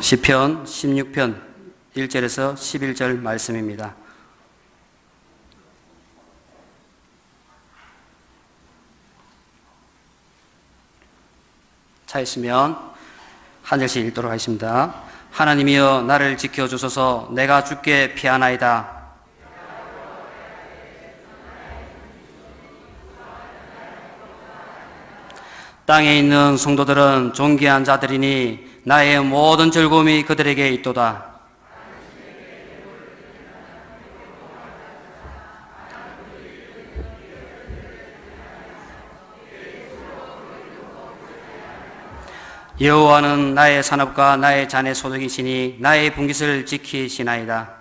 시편 16편 1절에서 11절 말씀입니다. 차있으면 한 절씩 읽도록 하겠습니다. 하나님이여 나를 지켜주소서. 내가 주께 피하나이다. 땅에 있는 성도들은 존귀한 자들이니 나의 모든 즐거움이 그들에게 있도다. 여호와는 나의 산업과 나의 잔의 소득이시니 나의 분깃을 지키시나이다.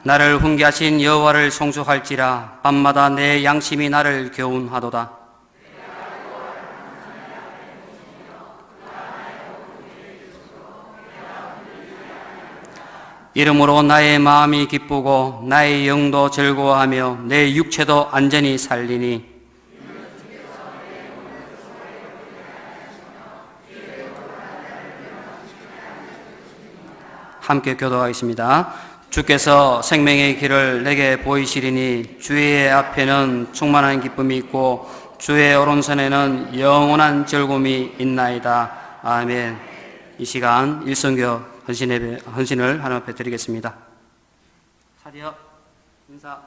나를 훈계하신 여호와를 송축할지라. 밤마다 내 양심이 나를 교훈하도다. 이러므로 나의 마음이 기쁘고 나의 영도 즐거워하며 내 육체도 안전히 살리니 함께 교도하겠습니다. 주께서 생명의 길을 내게 보이시리니 주의 앞에는 충만한 기쁨이 있고 주의 오른손에는 영원한 즐거움이 있나이다. 아멘. 이 시간 일성교 헌신을 하나님 앞에 드리겠습니다. 차려 인사.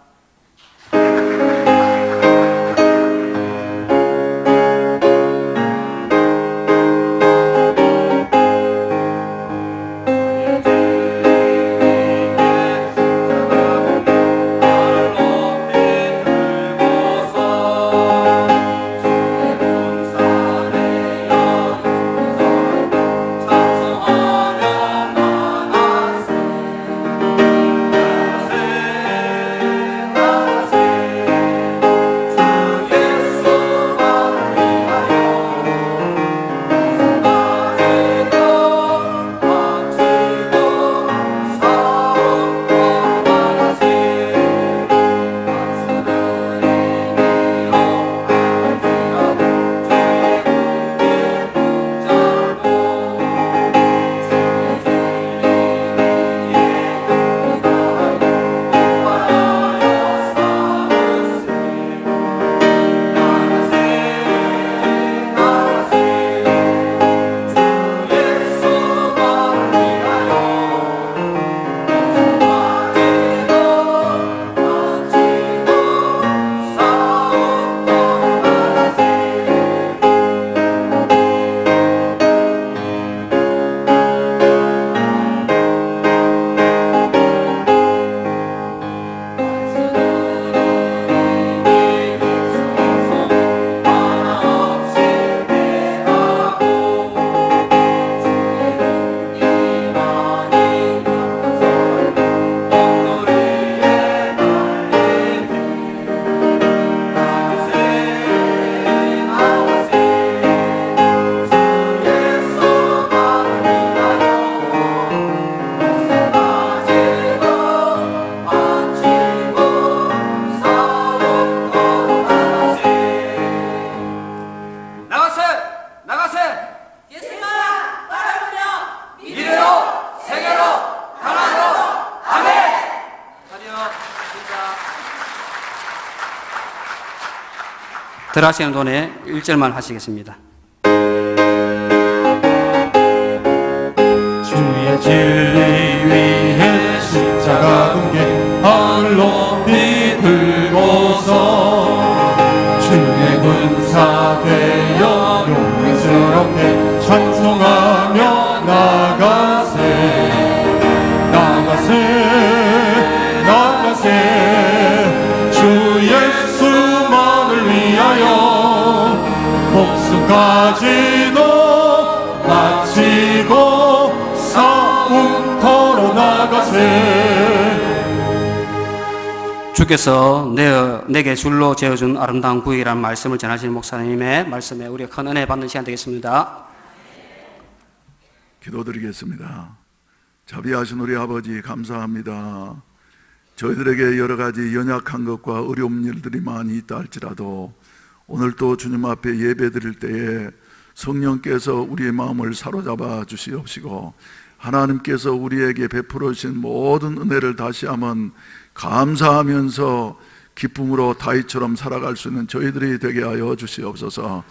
들어가시는 동안에 1절만 하시겠습니다. 주의 진리 위에 십자가 공개 하늘 높이 들고서 주의 군사 되어 용맹스럽게 찬송하며 나가세 나가세 나가세 주 예수만을 위하여 목숨까지도 바치고 싸움터로 나가세. 주께서 내게 줄로 재어준 아름다운 구역이라는 말씀을 전하시는 목사님의 말씀에 우리가 큰 은혜 받는 시간 되겠습니다. 기도드리겠습니다. 자비하신 우리 아버지 감사합니다. 저희들에게 여러 가지 연약한 것과 어려운 일들이 많이 있다 할지라도 오늘 또 주님 앞에 예배 드릴 때에 성령께서 우리의 마음을 사로잡아 주시옵시고 하나님께서 우리에게 베풀어 주신 모든 은혜를 다시 한번 감사하면서 기쁨으로 다윗처럼 살아갈 수 있는 저희들이 되게 하여 주시옵소서.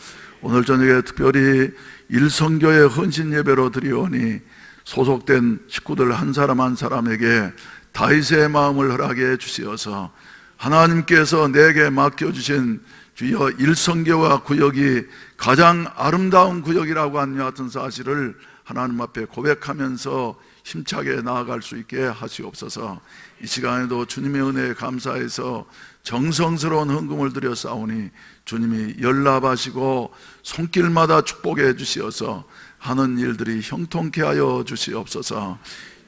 오늘 저녁에 특별히 일선교회 헌신 예배로 드리오니 소속된 식구들 한 사람 한 사람에게 다윗의 마음을 허락해 주시어서 하나님께서 내게 맡겨주신 주여 일선교와 구역이 가장 아름다운 구역이라고 하는 같은 사실을 하나님 앞에 고백하면서 힘차게 나아갈 수 있게 하시옵소서. 이 시간에도 주님의 은혜에 감사해서 정성스러운 헌금을 드려 싸우니 주님이 연락하시고 손길마다 축복해 주시어서 하는 일들이 형통케 하여 주시옵소서.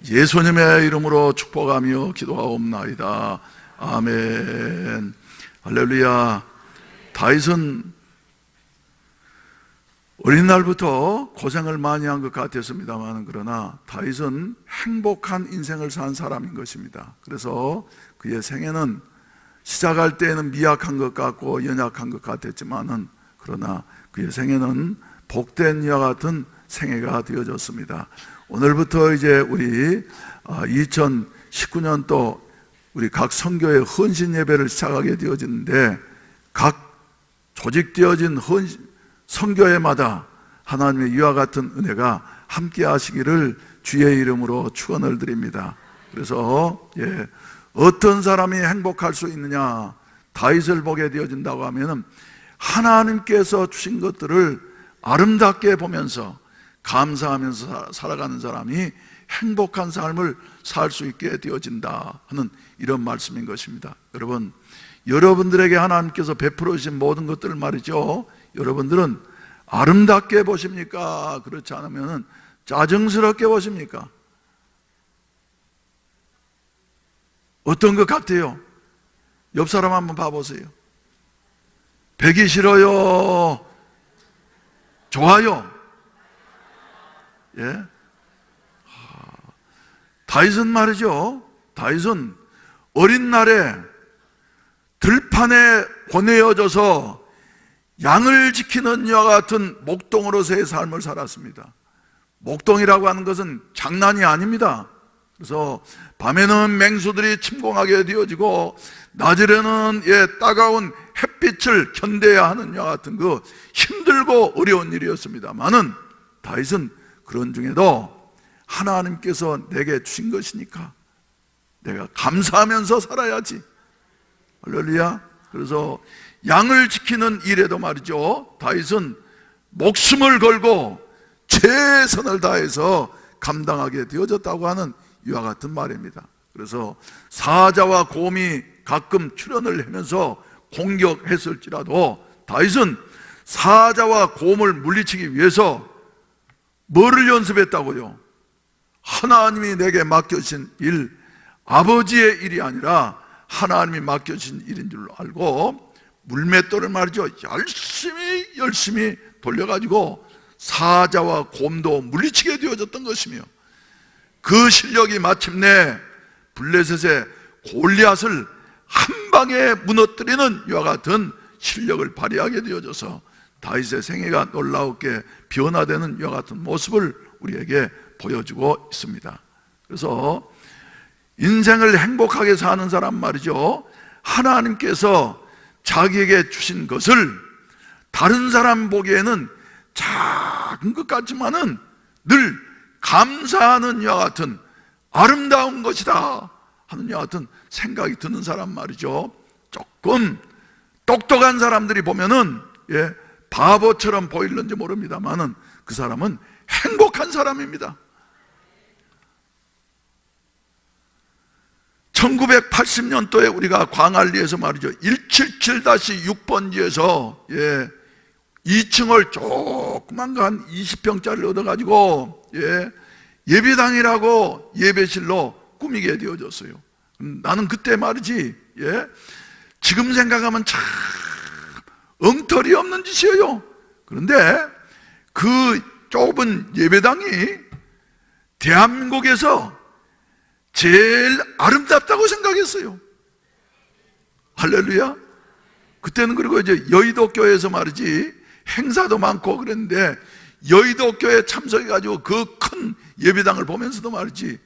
예수님의 이름으로 축복하며 기도하옵나이다. 아멘. 할렐루야. 다윗은 어린 날부터 고생을 많이 한 것 같았습니다만 그러나 다윗은 행복한 인생을 산 사람인 것입니다. 그래서 그의 생애는 시작할 때에는 미약한 것 같고 연약한 것 같았지만은 그러나 그의 생애는 복된 이와 같은 생애가 되어졌습니다. 오늘부터 이제 우리 2019년도 우리 각 선교의 헌신 예배를 시작하게 되어지는데 각 조직되어진 선교회마다 하나님의 이와 같은 은혜가 함께 하시기를 주의 이름으로 축원을 드립니다. 그래서 어떤 사람이 행복할 수 있느냐, 다윗을 보게 되어진다고 하면은 하나님께서 주신 것들을 아름답게 보면서 감사하면서 살아가는 사람이 행복한 삶을 살 수 있게 되어진다 하는 이런 말씀인 것입니다. 여러분들에게 하나님께서 베풀어 주신 모든 것들을 말이죠, 여러분들은 아름답게 보십니까? 그렇지 않으면 짜증스럽게 보십니까? 어떤 것 같아요? 옆 사람 한번 봐보세요. 배기 싫어요? 좋아요? 다윗은 말이죠, 다윗은 어린 날에 들판에 보내어져서 양을 지키는 이와 같은 목동으로서의 삶을 살았습니다. 목동이라고 하는 것은 장난이 아닙니다. 그래서 밤에는 맹수들이 침공하게 되어지고 낮에는 따가운 햇빛을 견뎌야 하는 이와 같은 그 힘들고 어려운 일이었습니다만은 다윗은 그런 중에도 하나님께서 내게 주신 것이니까 내가 감사하면서 살아야지. 할렐루야. 그래서 양을 지키는 일에도 말이죠, 다윗은 목숨을 걸고 최선을 다해서 감당하게 되어졌다고 하는 이와 같은 말입니다. 그래서 사자와 곰이 가끔 출현을 하면서 공격했을지라도 다윗은 사자와 곰을 물리치기 위해서 뭐를 연습했다고요? 하나님이 내게 맡겨주신 일, 아버지의 일이 아니라 하나님이 맡겨주신 일인 줄 알고 물맷돌을 말이죠, 열심히 돌려가지고 사자와 곰도 물리치게 되어졌던 것이며 그 실력이 마침내 블레셋의 골리앗을 한 방에 무너뜨리는 이와 같은 실력을 발휘하게 되어져서 다윗의 생애가 놀라웠게 변화되는 이와 같은 모습을 우리에게 보여주고 있습니다. 그래서 인생을 행복하게 사는 사람 말이죠, 하나님께서 자기에게 주신 것을 다른 사람 보기에는 작은 것 같지만은 늘 감사하는 이와 같은 아름다운 것이다 하는 이와 같은 생각이 드는 사람 말이죠, 조금 똑똑한 사람들이 보면은 바보처럼 보일는지 모릅니다만은 그 사람은 행복한 사람입니다. 1980년도에 우리가 광안리에서 말이죠, 177-6번지에서 2층을 조그만 거 한 20평짜리를 얻어가지고 예배당이라고 예배실로 꾸미게 되어졌어요. 나는 그때 말이지, 지금 생각하면 참 엉터리 없는 짓이에요. 그런데 그 좁은 예배당이 대한민국에서 제일 아름답다고 생각했어요. 할렐루야. 그때는 그리고 이제 여의도 교회에서 말이지 행사도 많고 그랬는데, 여의도 교회 참석해가지고 그 큰 예배당을 보면서도 말이지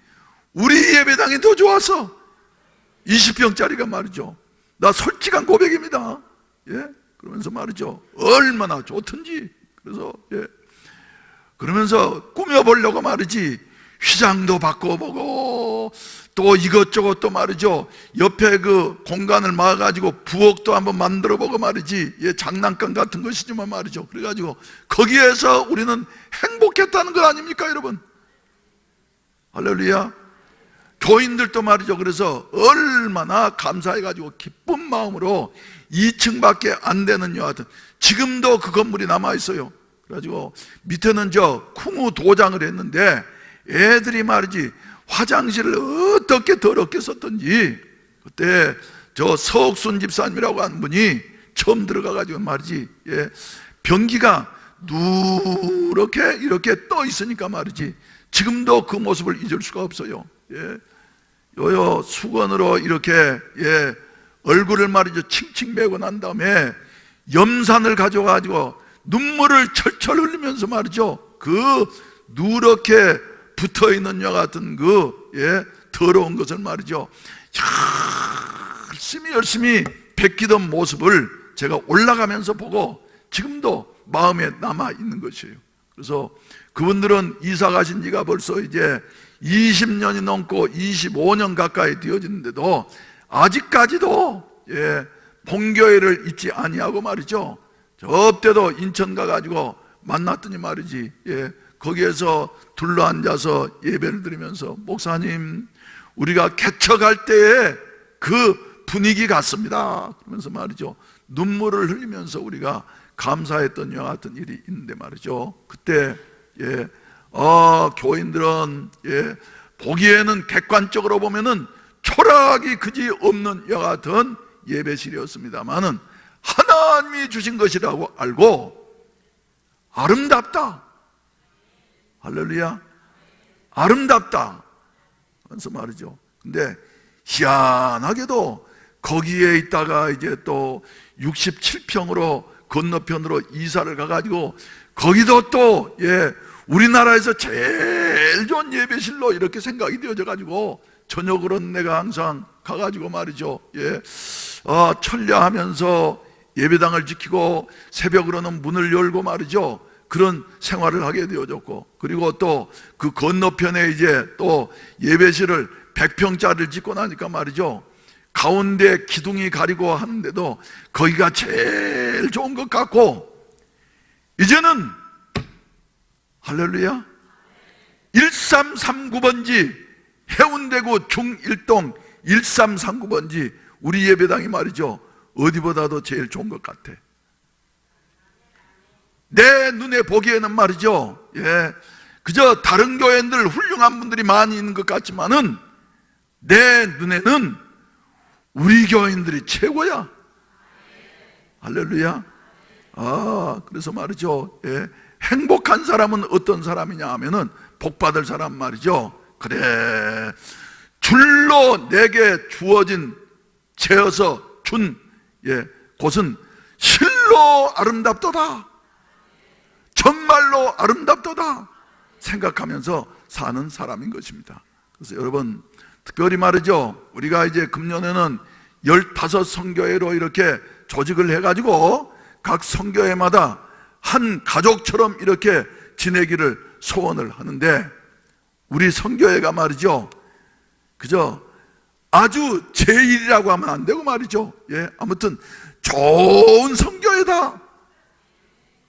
우리 예배당이 더 좋았어. 20평짜리가 말이죠. 나 솔직한 고백입니다. 예? 그러면서 말이죠. 얼마나 좋던지. 그래서 그러면서 꾸며보려고 말이지 휘장도 바꿔보고 또 이것저것 또 말이죠. 옆에 그 공간을 막아가지고 부엌도 한번 만들어보고 말이지, 장난감 같은 것이지만 말이죠. 그래가지고 거기에서 우리는 행복했다는 것 아닙니까, 여러분? 할렐루야. 교인들도 말이죠. 그래서 얼마나 감사해가지고 기쁜 마음으로 2층밖에 안 되는 여하튼 지금도 그 건물이 남아있어요. 그래가지고 밑에는 저 쿵우 도장을 했는데 애들이 말이지 화장실을 어떻게 더럽게 썼던지, 그때 저 서옥순 집사님이라고 하는 분이 처음 들어가가지고 말이지 변기가 누렇게 이렇게 떠 있으니까 말이지 지금도 그 모습을 잊을 수가 없어요. 요요 수건으로 이렇게 얼굴을 말이죠 칭칭 매고 난 다음에 염산을 가져가지고 눈물을 철철 흘리면서 말이죠 그 누렇게 붙어있는 여 같은 그 더러운 것을 말이죠 열심히 베끼던 모습을 제가 올라가면서 보고 지금도 마음에 남아있는 것이에요. 그래서 그분들은 이사 가신 지가 벌써 이제 20년이 넘고 25년 가까이 되어지는데도 아직까지도 본교회를 잊지 아니하고 말이죠. 저 때도 인천 가가지고 만났더니 말이지 거기에서 둘러앉아서 예배를 드리면서 목사님 우리가 개척할 때에 그 분위기 같습니다 그러면서 말이죠 눈물을 흘리면서 우리가 감사했던 여와 같은 일이 있는데 말이죠. 그때 교인들은 보기에는 객관적으로 보면은 초라하기 그지 없는 여와 같은 예배실이었습니다만은 하나님이 주신 것이라고 알고 아름답다. 할렐루야. 아름답다. 그래서 말이죠. 근데 희한하게도 거기에 있다가 이제 또 67평으로 건너편으로 이사를 가가지고 거기도 또 우리나라에서 제일 좋은 예배실로 이렇게 생각이 되어져 가지고 저녁으로는 내가 항상 가가지고 말이죠 천려하면서 예배당을 지키고 새벽으로는 문을 열고 말이죠 그런 생활을 하게 되어졌고, 그리고 또 그 건너편에 이제 또 예배실을 100평짜리를 짓고 나니까 말이죠 가운데 기둥이 가리고 하는데도 거기가 제일 좋은 것 같고, 이제는 할렐루야 1339번지 해운대구 중일동 1339번지 우리 예배당이 말이죠 어디보다도 제일 좋은 것 같아. 내 눈에 보기에는 말이죠 그저 다른 교회들 훌륭한 분들이 많이 있는 것 같지만은 내 눈에는 우리 교인들이 최고야. 할렐루야. 그래서 말이죠 행복한 사람은 어떤 사람이냐 하면은 복받을 사람 말이죠. 그래 줄로 내게 주어진 채어서 준 곳은 실로 아름답도다. 정말로 아름답도다 생각하면서 사는 사람인 것입니다. 그래서 여러분 특별히 말이죠 우리가 이제 금년에는 15성교회로 이렇게 조직을 해가지고 각 성교회마다 한 가족처럼 이렇게 지내기를 소원을 하는데, 우리 성교회가 말이죠 그저 아주 제일이라고 하면 안 되고 말이죠 아무튼 좋은 성교회다.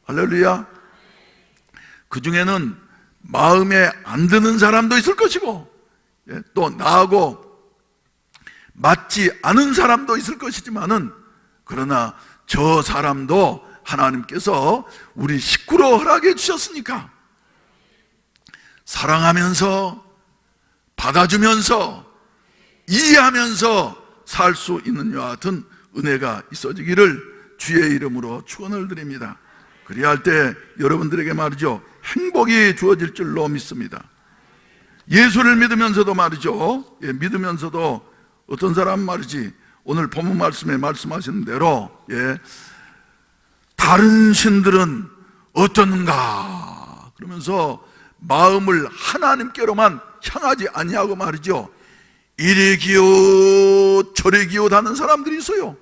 할렐루야. 그 중에는 마음에 안 드는 사람도 있을 것이고 또 나하고 맞지 않은 사람도 있을 것이지만은, 그러나 저 사람도 하나님께서 우리 식구로 허락해 주셨으니까 사랑하면서 받아주면서 이해하면서 살 수 있는 여와 같은 은혜가 있어지기를 주의 이름으로 축원을 드립니다. 그리할 때 여러분들에게 말이죠 행복이 주어질 줄로 믿습니다. 예수를 믿으면서도 말이죠 믿으면서도 어떤 사람 말이지 오늘 본문 말씀에 말씀하신 대로 다른 신들은 어떠는가 그러면서 마음을 하나님께로만 향하지 아니하고 말이죠, 이리 기웃 저리 기웃 하는 사람들이 있어요.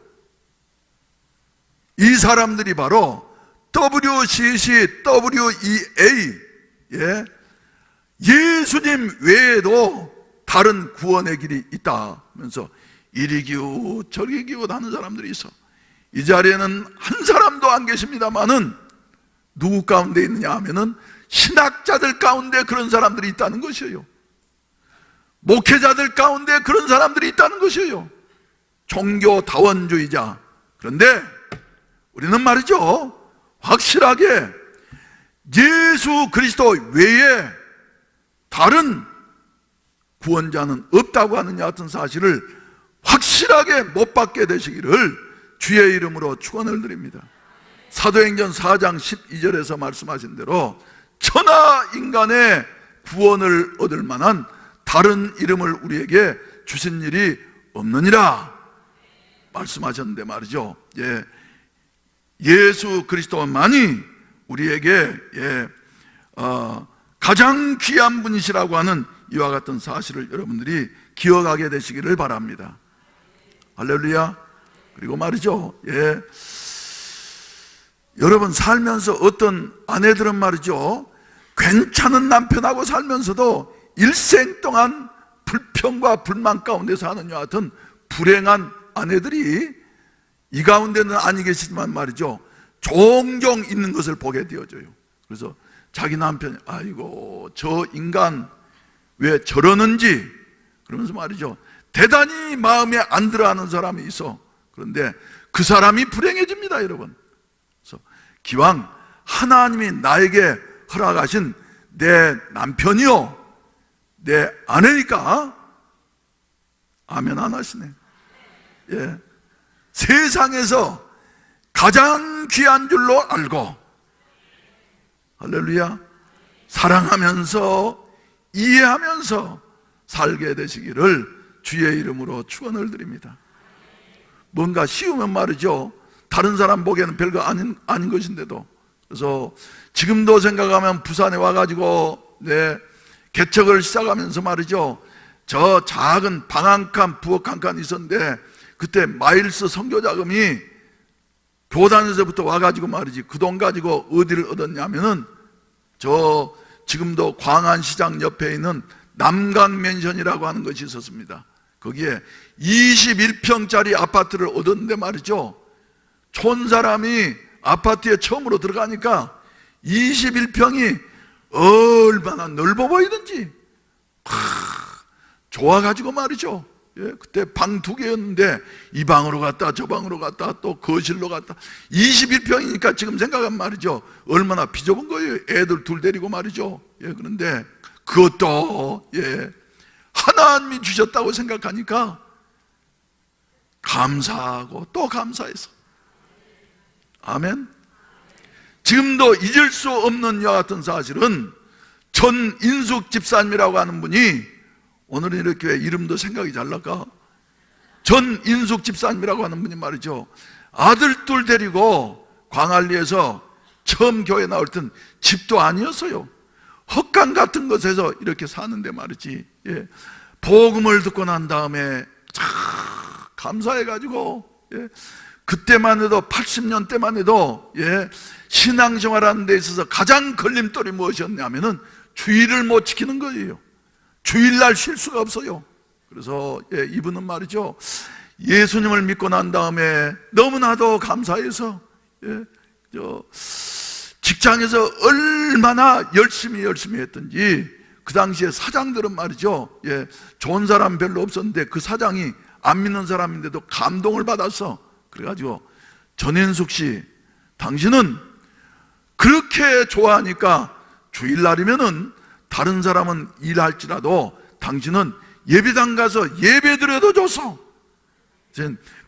이 사람들이 바로 WCC, WEA, 예수님 외에도 다른 구원의 길이 있다 하면서 이리 기웃 저리 기웃 하는 사람들이 있어. 이 자리에는 한 사람도 안 계십니다만은 누구 가운데 있느냐 하면은 신학자들 가운데 그런 사람들이 있다는 것이에요. 목회자들 가운데 그런 사람들이 있다는 것이에요. 종교다원주의자. 그런데 우리는 말이죠, 확실하게 예수 그리스도 외에 다른 구원자는 없다고 하는 같은 사실을 확실하게 못 받게 되시기를 주의 이름으로 축원을 드립니다. 사도행전 4장 12절에서 말씀하신 대로 천하 인간의 구원을 얻을 만한 다른 이름을 우리에게 주신 일이 없느니라 말씀하셨는데 말이죠, 예수 그리스도만이 우리에게 가장 귀한 분이시라고 하는 이와 같은 사실을 여러분들이 기억하게 되시기를 바랍니다. 할렐루야. 그리고 말이죠, 여러분 살면서 어떤 아내들은 말이죠, 괜찮은 남편하고 살면서도 일생 동안 불평과 불만 가운데 사는 여하 같은 불행한 아내들이 이 가운데는 아니 계시지만 말이죠, 종종 있는 것을 보게 되어져요. 그래서 자기 남편이 아이고 저 인간 왜 저러는지 그러면서 말이죠, 대단히 마음에 안 들어하는 사람이 있어. 그런데 그 사람이 불행해집니다, 여러분. 그래서 기왕 하나님이 나에게 허락하신 내 남편이요, 내 아내니까 아멘 안 하시네. 세상에서 가장 귀한 줄로 알고, 할렐루야, 사랑하면서 이해하면서 살게 되시기를 주의 이름으로 축원을 드립니다. 뭔가 쉬우면 말이죠, 다른 사람 보기에는 별거 아닌 것인데도. 그래서 지금도 생각하면 부산에 와가지고 개척을 시작하면서 말이죠, 저 작은 방 한 칸 부엌 한 칸 있었는데 그때 마일스 선교 자금이 교단에서부터 와가지고 말이지, 그 돈 가지고 어디를 얻었냐면은 저 지금도 광안시장 옆에 있는 남강맨션이라고 하는 것이 있었습니다. 거기에 21평짜리 아파트를 얻었는데 말이죠, 촌 사람이 아파트에 처음으로 들어가니까 21평이 얼마나 넓어 보이든지 좋아가지고 말이죠, 그때 방 2개였는데 이 방으로 갔다 저 방으로 갔다 또 거실로 갔다 21평이니까 지금 생각하면 말이죠, 얼마나 비좁은 거예요. 애들 둘 데리고 말이죠. 그런데 그것도 하나님이 주셨다고 생각하니까 감사하고 또 감사해서 아멘. 지금도 잊을 수 없는 이와 같은 사실은 전인숙 집사님이라고 하는 분이, 오늘은 이렇게 왜 이름도 생각이 잘 날까? 전인숙 집사님이라고 하는 분이 말이죠, 아들 둘 데리고 광안리에서 처음 교회 나올 땐 집도 아니었어요. 헛간 같은 곳에서 이렇게 사는데 말이지, 복음을 듣고 난 다음에 참 감사해가지고, 그때만 해도 80년 때만 해도 신앙생활하는 데 있어서 가장 걸림돌이 무엇이었냐면은 주일을 못 지키는 거예요. 주일날 쉴 수가 없어요. 그래서 이분은 말이죠, 예수님을 믿고 난 다음에 너무나도 감사해서 직장에서 얼마나 열심히 했던지, 그 당시에 사장들은 말이죠, 좋은 사람 별로 없었는데 그 사장이 안 믿는 사람인데도 감동을 받았어. 그래가지고 전인숙 씨, 당신은 그렇게 좋아하니까 주일날이면은 다른 사람은 일할지라도 당신은 예배당 가서 예배드려도 줬어.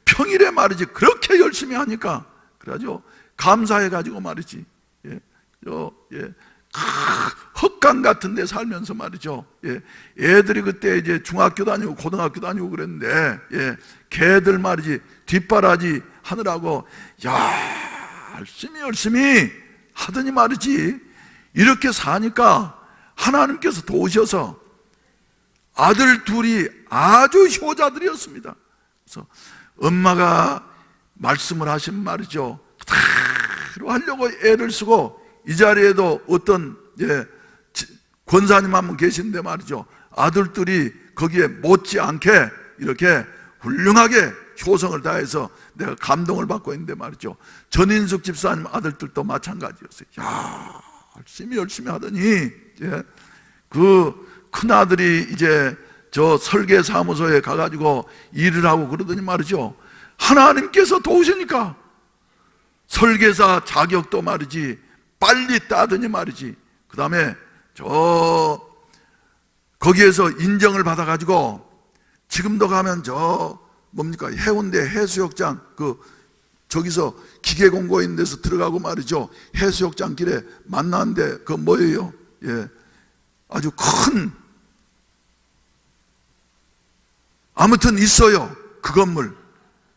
평일에 말이지 그렇게 열심히 하니까 그래가지고 감사해가지고 말이지, 헛간 같은 데 살면서 말이죠. 예, 애들이 그때 이제 중학교 다니고 고등학교 다니고 그랬는데, 예, 걔들 말이지, 뒷바라지 하느라고, 열심히 하더니 말이지, 이렇게 사니까 하나님께서 도우셔서 아들 둘이 아주 효자들이었습니다. 그래서 엄마가 말씀을 하신 말이죠. 그대로 하려고 애를 쓰고, 이 자리에도 어떤 권사님 한 분 계신데 말이죠. 아들들이 거기에 못지않게 이렇게 훌륭하게 효성을 다해서 내가 감동을 받고 있는데 말이죠. 전인숙 집사님 아들들도 마찬가지였어요. 열심히 하더니 그 큰아들이 이제 저 설계 사무소에 가가지고 일을 하고 그러더니 말이죠. 하나님께서 도우시니까 설계사 자격도 말이지 빨리 따더니 말이지. 그 다음에 거기에서 인정을 받아가지고 지금도 가면 해운대 해수욕장 저기서 기계 공고 있는 데서 들어가고 말이죠. 해수욕장 길에 만나는데 뭐예요? 예, 아주 큰 아무튼 있어요. 그 건물.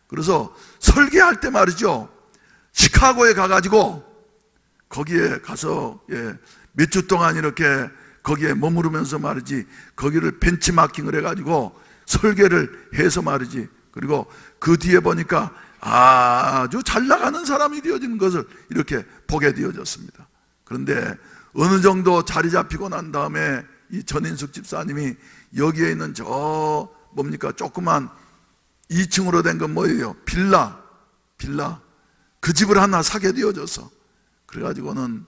그래서 설계할 때 말이죠. 시카고에 가가지고 거기에 가서 몇 주 동안 이렇게 거기에 머무르면서 말이지 거기를 벤치마킹을 해가지고 설계를 해서 말이지. 그리고 그 뒤에 보니까 아주 잘 나가는 사람이 되어지는 것을 이렇게 보게 되어졌습니다. 그런데 어느 정도 자리 잡히고 난 다음에 이 전인숙 집사님이 여기에 있는 조그만 2층으로 된 건 뭐예요? 빌라 그 집을 하나 사게 되어져서 그래가지고는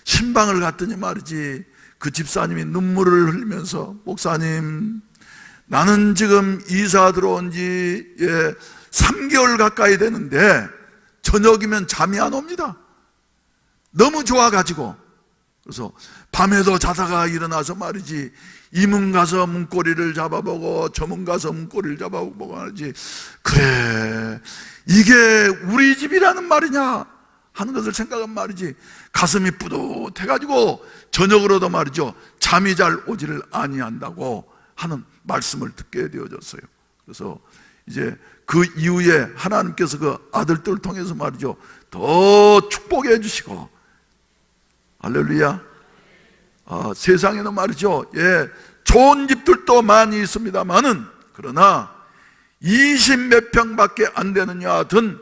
신방을 갔더니 말이지 그 집사님이 눈물을 흘리면서 목사님 나는 지금 이사 들어온 지 3개월 가까이 되는데 저녁이면 잠이 안 옵니다. 너무 좋아가지고. 그래서 밤에도 자다가 일어나서 말이지 이 문 가서 문고리를 잡아보고 저 문 가서 문고리를 잡아보고 말이지 그래 이게 우리 집이라는 말이냐 하는 것을 생각한 말이지 가슴이 뿌듯해가지고 저녁으로도 말이죠 잠이 잘 오지를 아니한다고 하는 말씀을 듣게 되어졌어요. 그래서 이제 그 이후에 하나님께서 그 아들들을 통해서 말이죠 더 축복해 주시고 할렐루야. 세상에는 말이죠 좋은 집들도 많이 있습니다만은 그러나 20몇 평밖에 안 되는 여하튼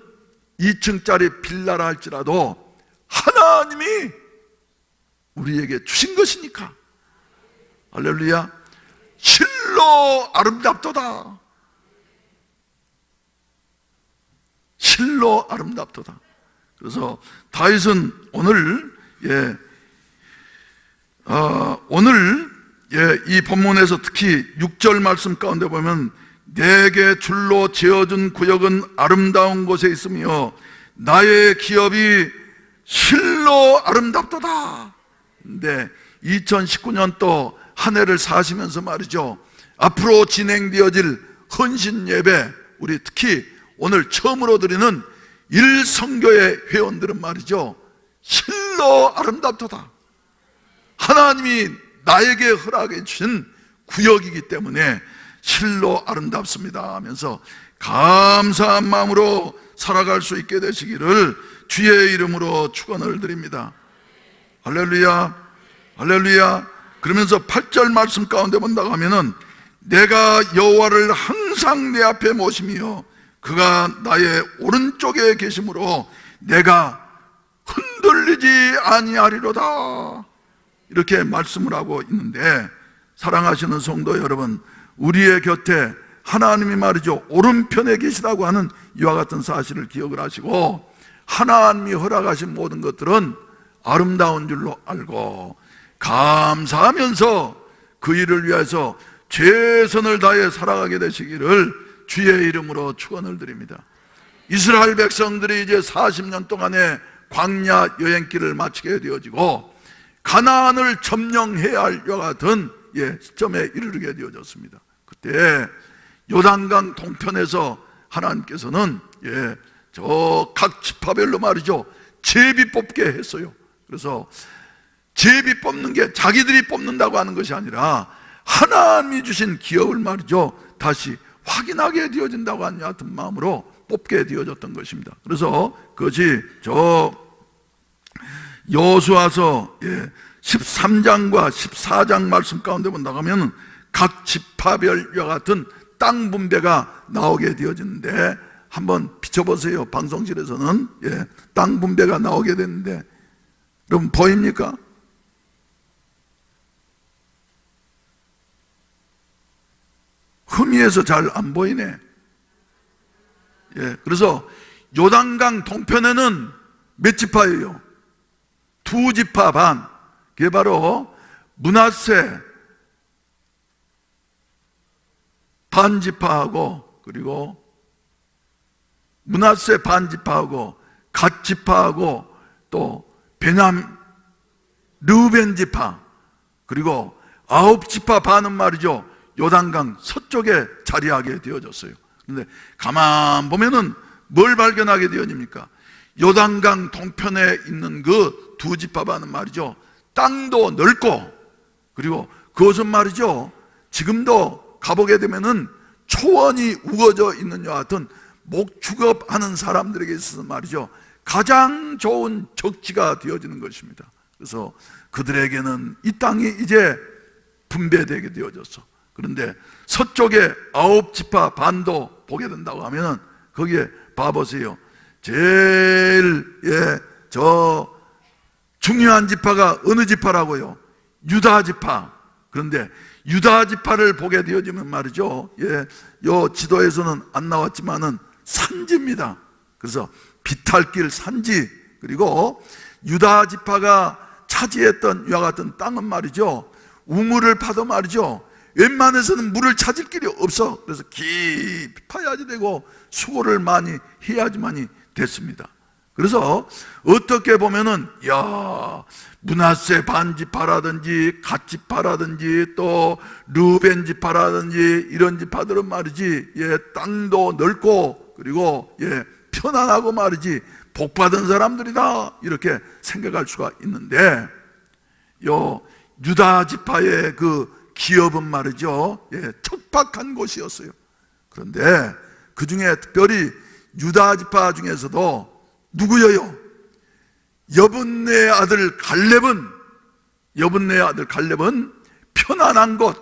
2층짜리 빌라라 할지라도 하나님이 우리에게 주신 것이니까 할렐루야. 실로 아름답도다. 실로 아름답도다. 그래서 다윗은 오늘 이 본문에서 특히 6절 말씀 가운데 보면 내게 줄로 지어준 구역은 아름다운 곳에 있으며 나의 기업이 실로 아름답도다. 근데 2019년 또 한 해를 사시면서 말이죠 앞으로 진행되어질 헌신 예배 우리 특히 오늘 처음으로 드리는 일선교회 회원들은 말이죠 실로 아름답도다. 하나님이 나에게 허락해 주신 구역이기 때문에 실로 아름답습니다 하면서 감사한 마음으로 살아갈 수 있게 되시기를 주의 이름으로 축원을 드립니다. 할렐루야. 할렐루야. 그러면서 8절 말씀 가운데 본다고 하면은 내가 여호와를 항상 내 앞에 모시며 그가 나의 오른쪽에 계심으로 내가 흔들리지 아니하리로다. 이렇게 말씀을 하고 있는데 사랑하시는 성도 여러분 우리의 곁에 하나님이 말이죠 오른편에 계시다고 하는 이와 같은 사실을 기억을 하시고 하나님이 허락하신 모든 것들은 아름다운 줄로 알고 감사하면서 그 일을 위해서 최선을 다해 살아가게 되시기를 주의 이름으로 축원을 드립니다. 이스라엘 백성들이 이제 40년 동안의 광야 여행길을 마치게 되어지고 가나안을 점령해야 할 이와 같은 시점에 이르게 되어졌습니다. 그때 요단강 동편에서 하나님께서는 저 각 지파별로 말이죠 제비 뽑게 했어요. 그래서 제비 뽑는 게 자기들이 뽑는다고 하는 것이 아니라 하나님이 주신 기업을 말이죠, 다시 확인하게 되어진다고 하는 같은 마음으로 뽑게 되어졌던 것입니다. 그래서 그것이 저 여호수아서 13장과 14장 말씀 가운데 본다고 하면 각 지파별 이와 같은 땅 분배가 나오게 되어지는데, 한번 비춰보세요. 방송실에서는 땅 분배가 나오게 되는데 여러분 보입니까? 흠이해서 잘 안 보이네. 그래서 요단강 동편에는 몇 지파예요? 2지파 반. 그게 바로 므낫세 반지파하고, 그리고 므낫세 반지파하고 갓 지파하고 또 베냐민 르우벤 지파, 그리고 9지파 반은 말이죠, 요단강 서쪽에 자리하게 되어졌어요. 그런데 가만 보면은 뭘 발견하게 되어집니까? 요단강 동편에 있는 그 2지파 반은 말이죠, 땅도 넓고, 그리고 그것은 말이죠, 지금도 가보게 되면은 초원이 우거져 있는 것 같은 목축업하는 사람들에게 있어서 말이죠, 가장 좋은 적지가 되어지는 것입니다. 그래서 그들에게는 이 땅이 이제 분배되게 되어졌어. 그런데 서쪽에 9지파 반도 보게 된다고 하면 거기에 봐보세요. 제일 저 중요한 지파가 어느 지파라고요? 유다 지파. 그런데 유다 지파를 보게 되어지면 말이죠, 요 지도에서는 안 나왔지만은 산지입니다. 그래서 비탈길 산지, 그리고 유다 지파가 차지했던 이와 같은 땅은 말이죠, 우물을 파도 말이죠, 웬만해서는 물을 찾을 길이 없어. 그래서 깊이 파야지 되고 수고를 많이 해야지만이 됐습니다. 그래서 어떻게 보면은 므낫세 반지파라든지 갓지파라든지 또 르벤 지파라든지 이런 지파들은 말이지 땅도 넓고, 그리고 편안하고 말이지 복받은 사람들이다, 이렇게 생각할 수가 있는데, 요 유다 지파의 그 기업은 말이죠, 척박한 곳이었어요. 그런데 그 중에 특별히 유다 지파 중에서도 누구예요? 여분네의 아들 갈렙은 편안한 곳,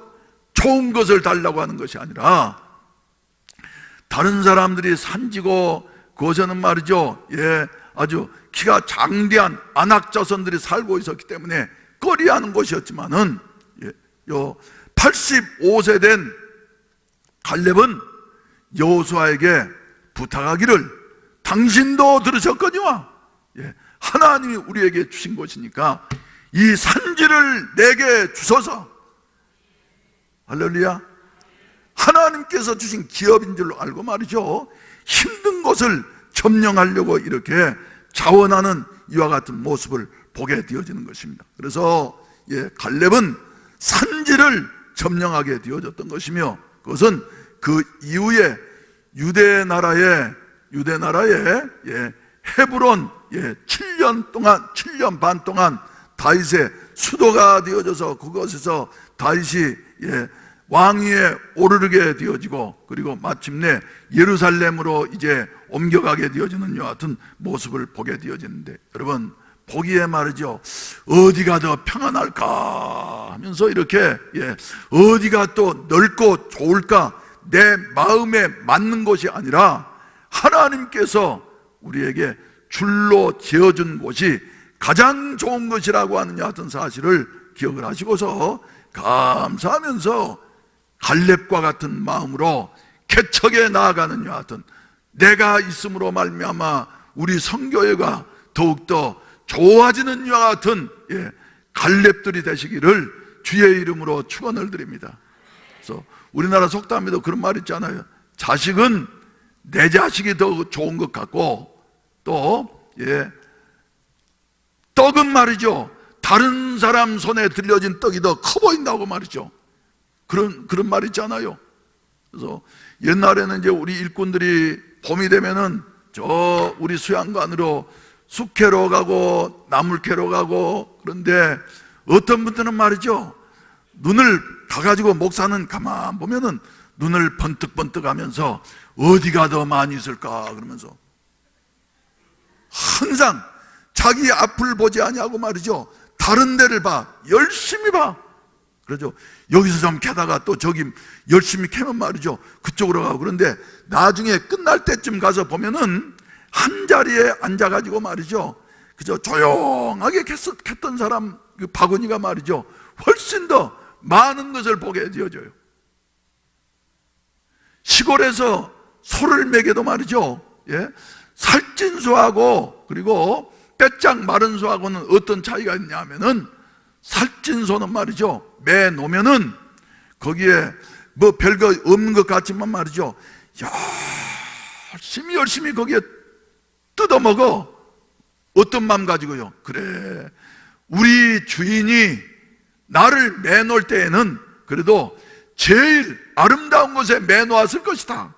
좋은 것을 달라고 하는 것이 아니라, 다른 사람들이 산지고 그곳에는 말이죠, 아주 키가 장대한 안악자손들이 살고 있었기 때문에 꺼리하는 곳이었지만은, 요 85세 된 갈렙은 여호수아에게 부탁하기를, 당신도 들으셨거니와 하나님이 우리에게 주신 것이니까 이 산지를 내게 주소서. 할렐루야. 하나님께서 주신 기업인 줄로 알고 말이죠, 힘든 것을 점령하려고 이렇게 자원하는 이와 같은 모습을 보게 되어지는 것입니다. 그래서 갈렙은 산지를 점령하게 되어졌던 것이며, 그것은 그 이후에 유대 나라의 헤브론 7년 반 동안 다윗의 수도가 되어져서 그것에서 다윗이 왕위에 오르게 되어지고, 그리고 마침내 예루살렘으로 이제 옮겨가게 되어지는 이와 같은 모습을 보게 되어지는데, 여러분 보기에 말이죠, 어디가 더 평안할까 하면서 이렇게 어디가 또 넓고 좋을까, 내 마음에 맞는 것이 아니라 하나님께서 우리에게 줄로 지어준 곳이 가장 좋은 것이라고 하는 같은 사실을 기억을 하시고서 감사하면서 갈렙과 같은 마음으로 개척에 나아가는 이와 같은, 내가 있음으로 말미암아 우리 선교회가 더욱더 좋아지는 이와 같은 갈렙들이 되시기를 주의 이름으로 축원을 드립니다. 그래서 우리나라 속담에도 그런 말 있잖아요. 자식은 내 자식이 더 좋은 것 같고, 또 떡은 말이죠, 다른 사람 손에 들려진 떡이 더 커 보인다고 말이죠. 그런 말 있잖아요. 그래서 옛날에는 이제 우리 일꾼들이 봄이 되면은 저 우리 수양관으로 쑥 캐러 가고 나물 캐러 가고, 그런데 어떤 분들은 말이죠, 눈을 가가지고 목사는 가만 보면은 눈을 번뜩번뜩 하면서 어디가 더 많이 있을까 그러면서 항상 자기 앞을 보지 아니하고 말이죠, 다른 데를 봐, 열심히 봐. 그러죠. 여기서 좀 캐다가 또 저기 열심히 캐면 말이죠, 그쪽으로 가고. 그런데 나중에 끝날 때쯤 가서 보면은 한 자리에 앉아가지고 말이죠, 그저 조용하게 캤던 사람 그 바구니가 말이죠, 훨씬 더 많은 것을 보게 되어져요. 시골에서 소를 매게도 말이죠, 예? 살찐 소하고 그리고 빼짝 마른 소하고는 어떤 차이가 있냐 하면은, 살찐 소는 말이죠, 매 놓으면은 거기에 뭐 별거 없는 것 같지만 말이죠, 열심히 거기에 뜯어 먹어. 어떤 마음 가지고요? 그래, 우리 주인이 나를 매놓을 때에는 그래도 제일 아름다운 곳에 매놓았을 것이다.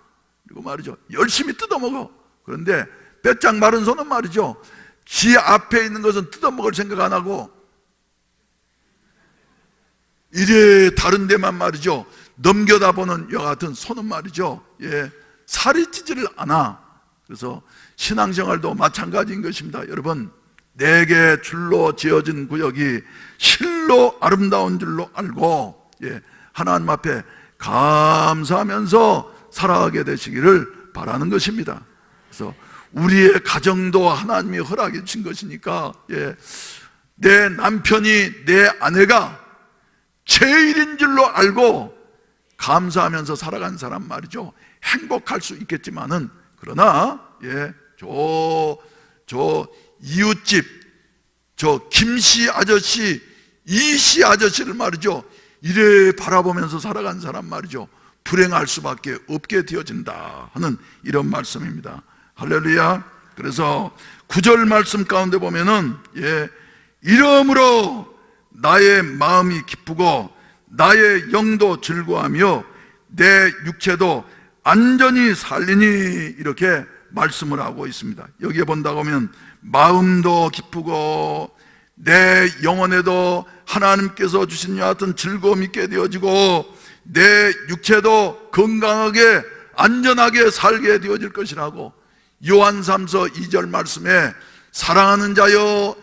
그리고 말이죠, 열심히 뜯어 먹어. 그런데 빼짝 마른 소는 말이죠, 지 앞에 있는 것은 뜯어 먹을 생각 안 하고 이래 다른 데만 말이죠 넘겨다보는 여 같은 소는 말이죠, 예, 살이 찌지를 않아. 그래서 신앙생활도 마찬가지인 것입니다. 여러분, 내게 줄로 지어진 구역이 실로 아름다운 줄로 알고, 예, 하나님 앞에 감사하면서 살아가게 되시기를 바라는 것입니다. 그래서 우리의 가정도 하나님이 허락해 주신 것이니까, 예, 내 남편이, 내 아내가 제일인 줄로 알고 감사하면서 살아간 사람 말이죠, 행복할 수 있겠지만은, 그러나 예, 저 이웃집 저 김씨 아저씨, 이씨 아저씨를 말이죠, 이래 바라보면서 살아간 사람 말이죠, 불행할 수밖에 없게 되어진다 하는 이런 말씀입니다. 할렐루야. 그래서 9절 말씀 가운데 보면은, 예, 이러므로 나의 마음이 기쁘고 나의 영도 즐거워하며 내 육체도 안전히 살리니, 이렇게 말씀을 하고 있습니다. 여기에 본다고 하면 마음도 기쁘고 내 영혼에도 하나님께서 주신 이 같은 즐거움이 있게 되어지고 내 육체도 건강하게 안전하게 살게 되어질 것이라고, 요한 3서 2절 말씀에 사랑하는 자여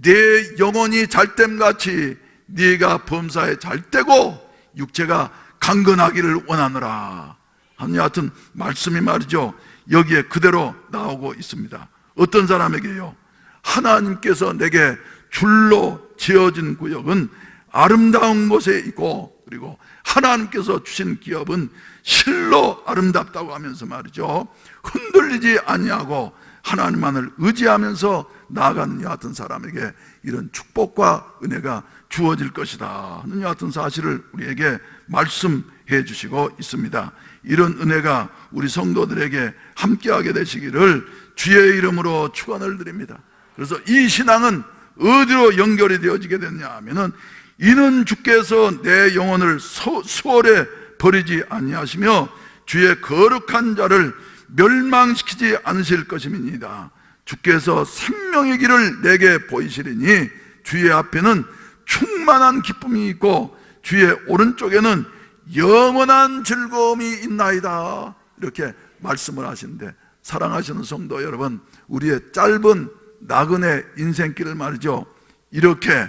내 영혼이 잘됨같이 네가 범사에 잘되고 육체가 강건하기를 원하노라 하는 같은 말씀이 말이죠, 여기에 그대로 나오고 있습니다. 어떤 사람에게요? 하나님께서 내게 줄로 지어진 구역은 아름다운 곳에 있고, 그리고 하나님께서 주신 기업은 실로 아름답다고 하면서 말이죠, 흔들리지 아니하고 하나님만을 의지하면서 나아가는 이 같은 사람에게 이런 축복과 은혜가 주어질 것이다 하는 이 같은 사실을 우리에게 말씀해 주시고 있습니다. 이런 은혜가 우리 성도들에게 함께하게 되시기를 주의 이름으로 축원을 드립니다. 그래서 이 신앙은 어디로 연결이 되어지게 됐냐 하면은, 이는 주께서 내 영혼을 수월에 버리지 아니하시며 주의 거룩한 자를 멸망시키지 않으실 것임이니이다. 주께서 생명의 길을 내게 보이시리니 주의 앞에는 충만한 기쁨이 있고 주의 오른쪽에는 영원한 즐거움이 있나이다. 이렇게 말씀을 하시는데, 사랑하시는 성도 여러분, 우리의 짧은 나그네 인생길을 말이죠, 이렇게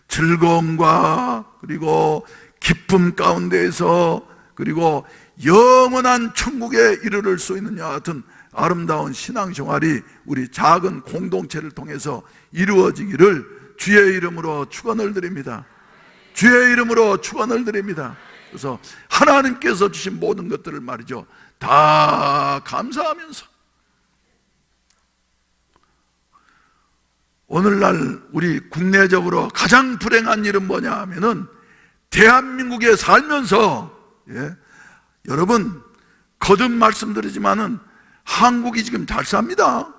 즐거움과 그리고 기쁨 가운데에서 그리고 영원한 천국에 이르를 수 있는 여 같은 아름다운 신앙생활이 우리 작은 공동체를 통해서 이루어지기를 주의 이름으로 축원을 드립니다. 주의 이름으로 축원을 드립니다. 그래서 하나님께서 주신 모든 것들을 말이죠, 다 감사하면서, 오늘날 우리 국내적으로 가장 불행한 일은 뭐냐 하면은, 대한민국에 살면서, 여러분 거듭 말씀드리지만은 한국이 지금 잘 삽니다.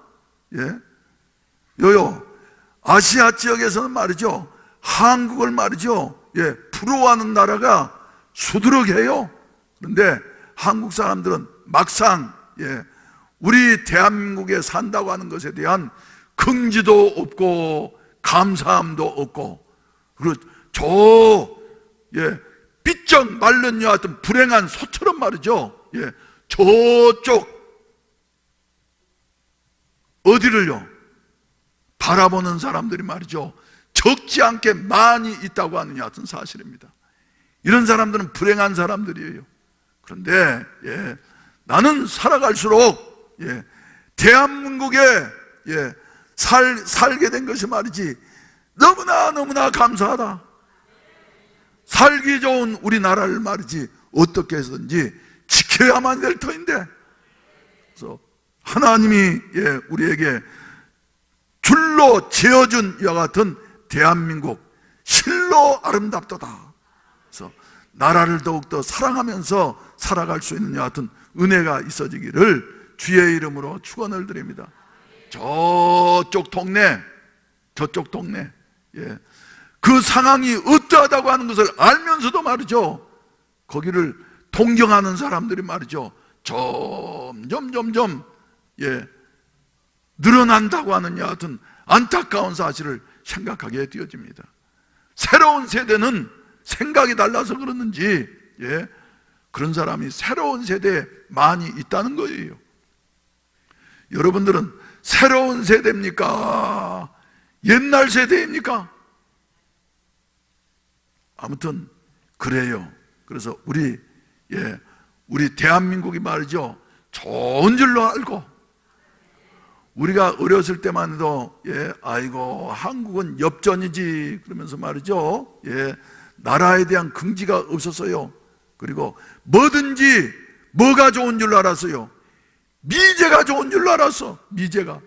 아시아 지역에서는 말이죠, 한국을 말이죠, 부러워하는 나라가 수두룩해요. 그런데 한국 사람들은 막상 우리 대한민국에 산다고 하는 것에 대한 긍지도 없고 감사함도 없고, 삐쩍 말른 여와 같은 불행한 소처럼 말이죠. 저쪽 어디를요? 바라보는 사람들이 말이죠, 적지 않게 많이 있다고 하는 여하튼 사실입니다. 이런 사람들은 불행한 사람들이에요. 그런데 나는 살아갈수록 대한민국에 살게 된 것이 말이지 너무나 감사하다. 살기 좋은 우리나라를 말이지 어떻게 해서든지 지켜야만 될 터인데, 그래서 하나님이 우리에게 줄로 지어준 이와 같은 대한민국 실로 아름답도다. 그래서 나라를 더욱더 사랑하면서 살아갈 수 있는 이와 같은 은혜가 있어지기를 주의 이름으로 축원을 드립니다. 저쪽 동네 그 상황이 어떠하다고 하는 것을 알면서도 말이죠, 거기를 동경하는 사람들이 말이죠, 점점 늘어난다고 하는 여하튼 안타까운 사실을 생각하게 되어집니다. 새로운 세대는 생각이 달라서 그러는지 그런 사람이 새로운 세대에 많이 있다는 거예요. 여러분들은 새로운 세대입니까? 옛날 세대입니까? 아무튼 그래요. 그래서 우리 대한민국이 말이죠, 좋은 줄로 알고, 우리가 어렸을 때만 해도 아이고 한국은 엽전이지 그러면서 말이죠, 나라에 대한 긍지가 없었어요. 그리고 뭐든지 뭐가 좋은 줄로 알았어요. 미제가 좋은 줄로 알았어. 미제가.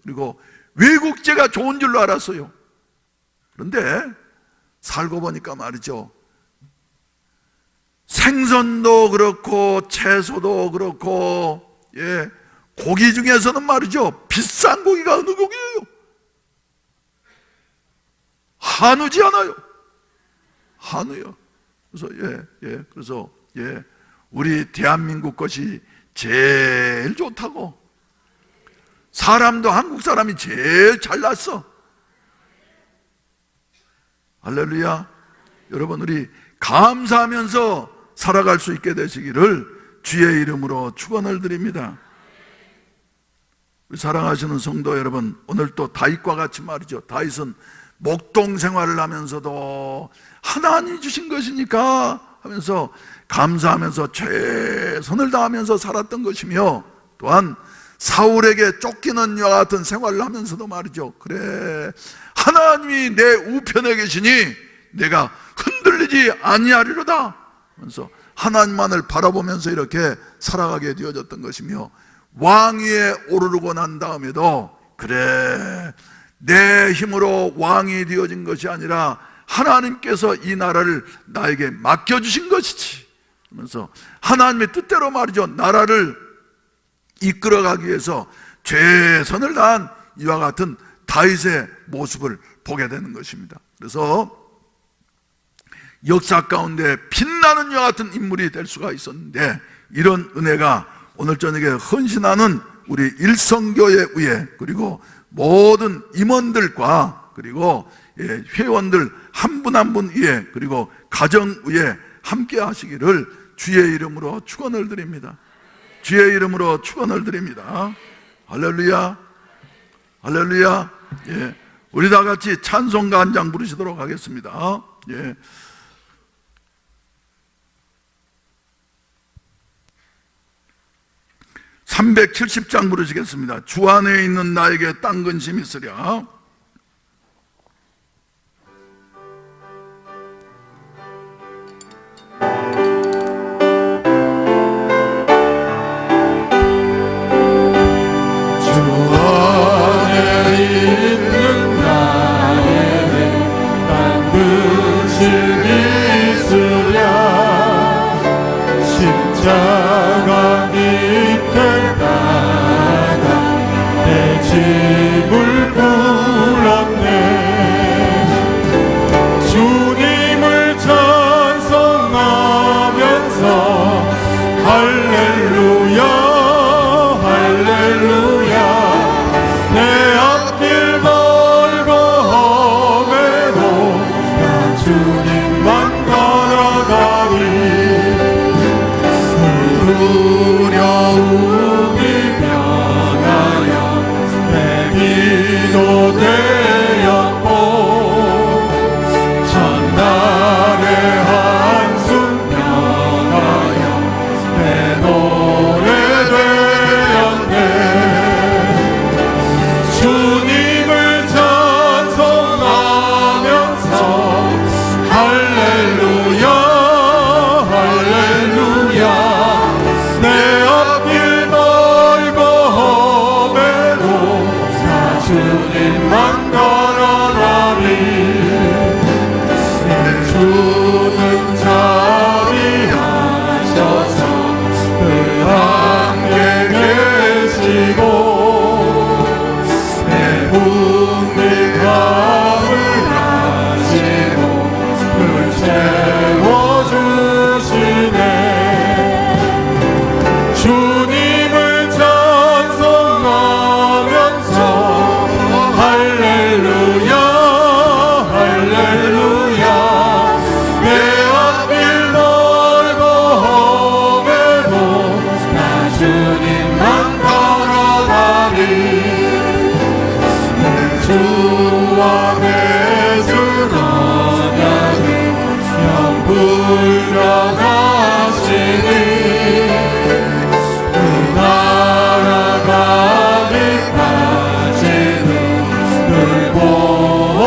그리고 외국제가 좋은 줄로 알았어요. 그런데 살고 보니까 말이죠, 생선도 그렇고 채소도 그렇고 고기 중에서는 말이죠, 비싼 고기가 어느 고기예요? 한우지 않아요. 한우요. 그래서 우리 대한민국 것이 제일 좋다고, 사람도 한국 사람이 제일 잘났어. 할렐루야. 여러분, 우리 감사하면서 살아갈 수 있게 되시기를 주의 이름으로 축원을 드립니다. 우리 사랑하시는 성도 여러분, 오늘 또 다윗과 같이 말이죠, 다윗은 목동 생활을 하면서도 하나님이 주신 것이니까 하면서 감사하면서 최선을 다하면서 살았던 것이며, 또한 사울에게 쫓기는 여와 같은 생활을 하면서도 말이죠, 그래 하나님이 내 우편에 계시니 내가 흔들리지 아니하리로다 하면서 하나님만을 바라보면서 이렇게 살아가게 되어졌던 것이며, 왕위에 오르고 난 다음에도 그래 내 힘으로 왕이 되어진 것이 아니라 하나님께서 이 나라를 나에게 맡겨주신 것이지 하면서 하나님의 뜻대로 말이죠, 나라를 이끌어가기 위해서 최선을 다한 이와 같은 다윗의 모습을 보게 되는 것입니다. 그래서 역사 가운데 빛나는 이와 같은 인물이 될 수가 있었는데, 이런 은혜가 오늘 저녁에 헌신하는 우리 일성교회 위에, 그리고 모든 임원들과 그리고 회원들 한 분 한 분 위에, 그리고 가정 위에 함께 하시기를 주의 이름으로 축원을 드립니다. 주의 이름으로 축원을 드립니다. 할렐루야, 할렐루야. 우리 다 같이 찬송가 한 장 부르시도록 하겠습니다. 370장 부르시겠습니다. 주 안에 있는 나에게 딴 근심 있으랴. 십자가 밑에 나가 내 짐을 걸어가리 주는 자비하셔서 늘 함께 계시고 내 궁핍함을 아시고 늘 채워주시네 주님을 찬송하면서 할렐루야 할렐루야 내 앞길 멀고 험해도 나 주님만 걸어가리 주와 맺은 언약은 영불변하시니 나라가기까지는 늘 보호하시네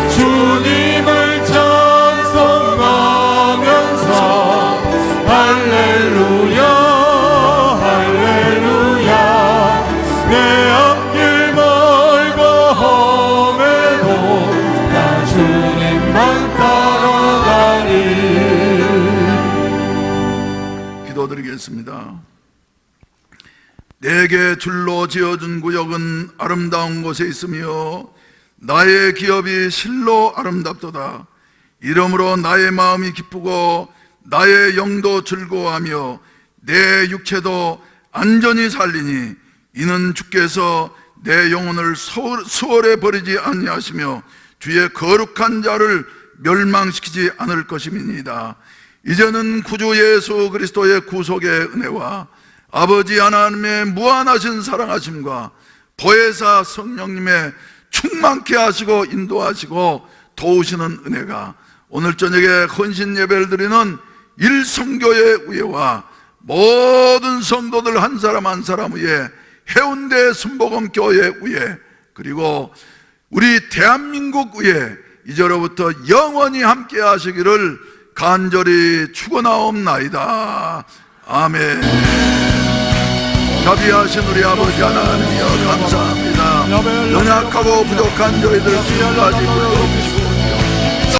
주님을 찬송하면서 할렐루야 할렐루야 내 앞길 멀고 험해도 나 주님만 따라가리 기도드리겠습니다. 내게 줄로 지어준 구역은 아름다운 곳에 있으며 나의 기업이 실로 아름답도다. 이러므로 나의 마음이 기쁘고 나의 영도 즐거워하며 내 육체도 안전히 살리니 이는 주께서 내 영혼을 수월에 버리지 아니하시며 주의 거룩한 자를 멸망시키지 않을 것임이니이다. 이제는 구주 예수 그리스도의 구속의 은혜와 아버지 하나님의 무한하신 사랑하심과 보혜사 성령님의 충만케 하시고 인도하시고 도우시는 은혜가 오늘 저녁에 헌신 예배를 드리는 일성교회 위에와 모든 성도들 한 사람 한 사람 위에 해운대 순복음 교회 위에 그리고 우리 대한민국 위에 이제로부터 영원히 함께 하시기를 간절히 축원하옵나이다. 아멘. 자비하신 우리 아버지 하나님이여 감사합니다. 연약하고 부족한 저희들 지금까지